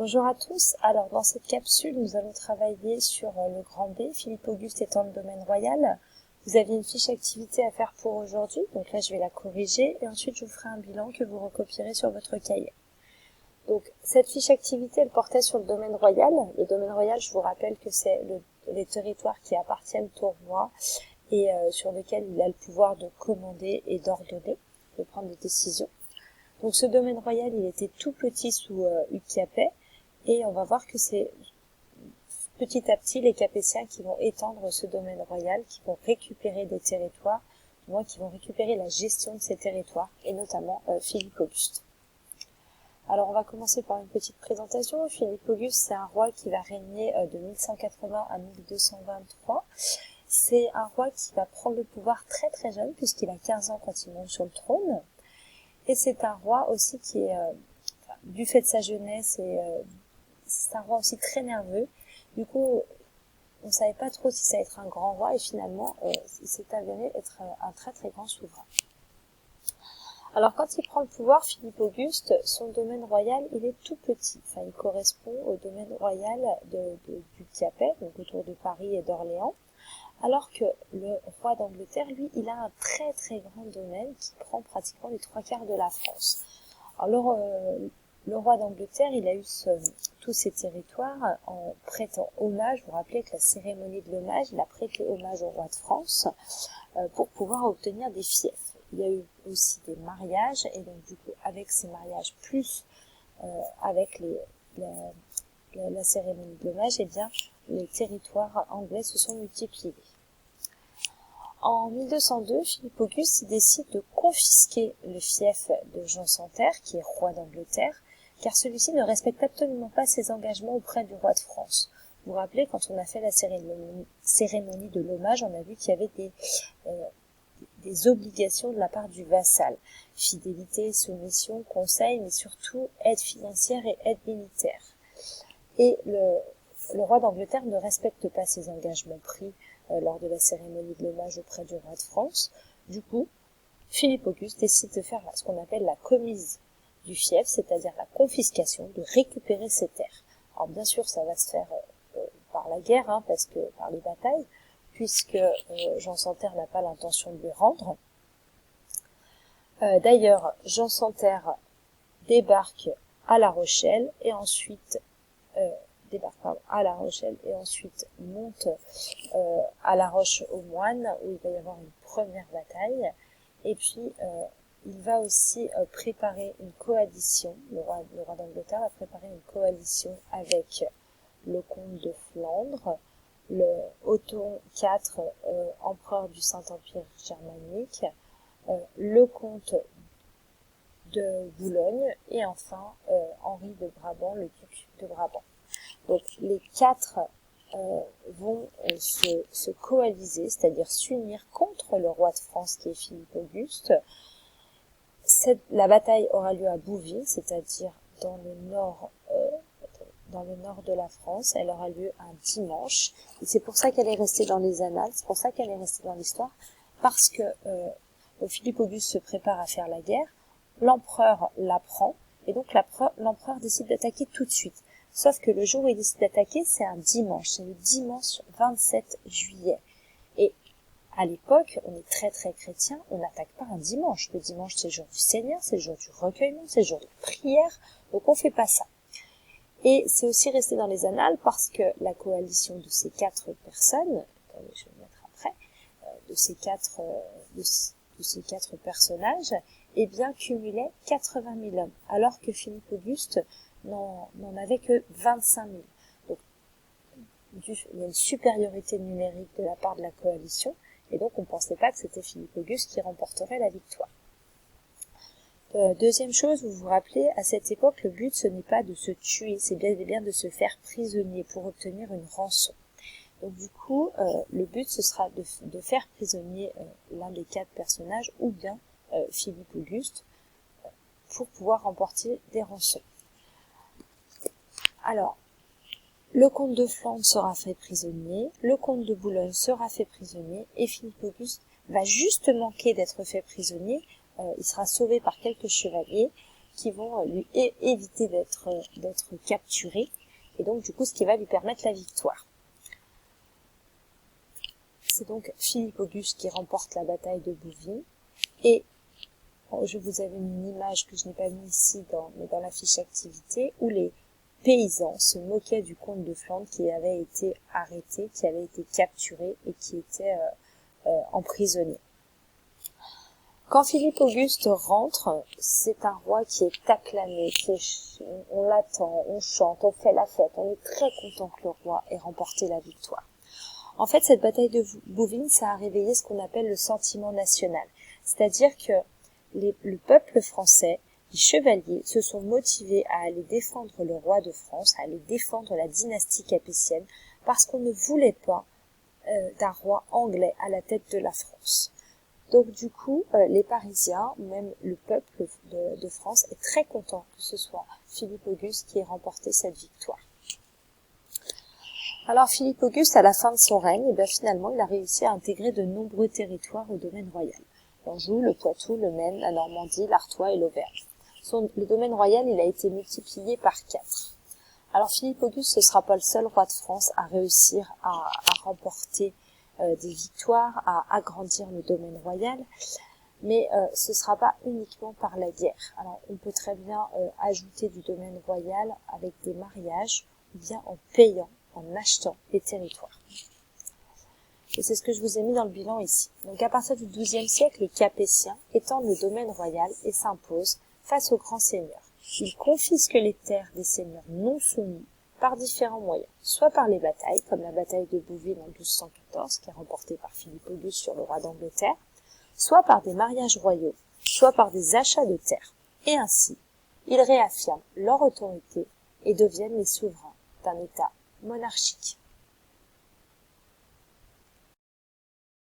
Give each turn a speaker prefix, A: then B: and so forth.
A: Bonjour à tous, alors dans cette capsule nous allons travailler sur le grand B, Philippe Auguste étant le domaine royal. Vous aviez une fiche activité à faire pour aujourd'hui, donc là je vais la corriger et ensuite je vous ferai un bilan que vous recopierez sur votre cahier. Donc cette fiche activité elle portait sur le domaine royal. Le domaine royal, je vous rappelle que c'est les territoires qui appartiennent au roi et sur lesquels il a le pouvoir de commander et d'ordonner, de prendre des décisions. Donc ce domaine royal il était tout petit sous Ukiapet. Et on va voir que c'est petit à petit les Capétiens qui vont étendre ce domaine royal, qui vont récupérer des territoires, du moins qui vont récupérer la gestion de ces territoires, et notamment Philippe Auguste. Alors on va commencer par une petite présentation. Philippe Auguste, c'est un roi qui va régner de 1180 à 1223. C'est un roi qui va prendre le pouvoir très très jeune, puisqu'il a 15 ans quand il monte sur le trône. Et c'est un roi aussi qui est, du fait de sa jeunesse et c'est un roi aussi très nerveux. Du coup, on savait pas trop si ça allait être un grand roi et finalement, il s'est avéré être un très très grand souverain. Alors quand il prend le pouvoir, Philippe Auguste, son domaine royal, il est tout petit. Enfin, il correspond au domaine royal d'Ukiapet, donc autour de Paris et d'Orléans. Alors que le roi d'Angleterre, lui, il a un très très grand domaine qui prend pratiquement les 3/4 de la France. Alors le roi d'Angleterre, il a eu tous ces territoires en prêtant hommage. Vous vous rappelez que la cérémonie de l'hommage, il a prêté hommage au roi de France pour pouvoir obtenir des fiefs. Il y a eu aussi des mariages et donc du coup avec ces mariages plus avec la cérémonie de l'hommage, eh bien les territoires anglais se sont multipliés. En 1202, Philippe Auguste décide de confisquer le fief de Jean Santerre, qui est roi d'Angleterre, car celui-ci ne respecte absolument pas ses engagements auprès du roi de France. Vous vous rappelez, quand on a fait la cérémonie de l'hommage, on a vu qu'il y avait des obligations de la part du vassal. Fidélité, soumission, conseil, mais surtout aide financière et aide militaire. Et le roi d'Angleterre ne respecte pas ses engagements pris lors de la cérémonie de l'hommage auprès du roi de France. Du coup, Philippe Auguste décide de faire ce qu'on appelle la commise du fief, c'est-à-dire la confiscation, de récupérer ses terres. Alors bien sûr, ça va se faire par la guerre, parce que par les batailles, puisque Jean Santerre n'a pas l'intention de les rendre. D'ailleurs, Jean Santerre débarque à La Rochelle et ensuite monte à La Roche-aux-Moines où il va y avoir une première bataille et puis il va aussi préparer une coalition, le roi d'Angleterre va préparer une coalition avec le comte de Flandre, le Othon IV, empereur du Saint-Empire germanique, le comte de Boulogne et enfin Henri de Brabant, le duc de Brabant. Donc les quatre vont se coaliser, c'est-à-dire s'unir contre le roi de France qui est Philippe Auguste. La bataille aura lieu à Bouvines, c'est-à-dire dans le nord de la France. Elle aura lieu un dimanche. Et c'est pour ça qu'elle est restée dans les annales, c'est pour ça qu'elle est restée dans l'histoire, parce que Philippe Auguste se prépare à faire la guerre, l'empereur l'apprend, et donc l'empereur décide d'attaquer tout de suite. Sauf que le jour où il décide d'attaquer, c'est un dimanche, c'est le dimanche 27 juillet. Et à l'époque, on est très très chrétien, on n'attaque pas un dimanche. Le dimanche, c'est le jour du Seigneur, c'est le jour du recueillement, c'est le jour de prière, donc on fait pas ça. Et c'est aussi resté dans les annales parce que la coalition de ces quatre personnes, je vais le mettre après, de ces quatre personnages, eh bien cumulait 80 000 hommes, alors que Philippe Auguste n'en avait que 25 000. Donc, il y a une supériorité numérique de la part de la coalition, et donc on ne pensait pas que c'était Philippe Auguste qui remporterait la victoire. Deuxième chose, vous vous rappelez, à cette époque, le but ce n'est pas de se tuer, c'est bien de se faire prisonnier pour obtenir une rançon. Donc du coup, le but ce sera de faire prisonnier l'un des quatre personnages ou bien Philippe Auguste pour pouvoir remporter des rançons. Alors, le comte de Flandre sera fait prisonnier, le comte de Boulogne sera fait prisonnier et Philippe Auguste va juste manquer d'être fait prisonnier. Il sera sauvé par quelques chevaliers qui vont lui éviter d'être capturé, et donc du coup ce qui va lui permettre la victoire. C'est donc Philippe Auguste qui remporte la bataille de Bouvines, et je vous avais mis une image que je n'ai pas mis ici mais dans la fiche activité, où les paysans se moquaient du comte de Flandre qui avait été arrêté, qui avait été capturé et qui était emprisonné. Quand Philippe Auguste rentre, c'est un roi qui est acclamé, on l'attend, on chante, on fait la fête, on est très content que le roi ait remporté la victoire. En fait, cette bataille de Bouvines, ça a réveillé ce qu'on appelle le sentiment national. C'est-à-dire que le peuple français, les chevaliers, se sont motivés à aller défendre le roi de France, à aller défendre la dynastie capétienne, parce qu'on ne voulait pas d'un roi anglais à la tête de la France. Donc du coup, les Parisiens, ou même le peuple de France, est très content que ce soit Philippe Auguste qui ait remporté cette victoire. Alors Philippe Auguste, à la fin de son règne, finalement, il a réussi à intégrer de nombreux territoires au domaine royal. L'Anjou, le Poitou, le Maine, la Normandie, l'Artois et l'Auvergne. Le domaine royal, il a été multiplié par 4. Alors Philippe Auguste, ce ne sera pas le seul roi de France à réussir à remporter des victoires, à agrandir le domaine royal, mais ce ne sera pas uniquement par la guerre. Alors on peut très bien ajouter du domaine royal avec des mariages, ou bien en payant, en achetant des territoires. Et c'est ce que je vous ai mis dans le bilan ici. Donc à partir du XIIe siècle, les Capétiens étendent le domaine royal et s'imposent face aux grands seigneurs. Ils confisquent les terres des seigneurs non soumis par différents moyens, soit par les batailles, comme la bataille de Bouvines en 1214, qui est remportée par Philippe Auguste sur le roi d'Angleterre, soit par des mariages royaux, soit par des achats de terres. Et ainsi, ils réaffirment leur autorité et deviennent les souverains d'un État monarchique.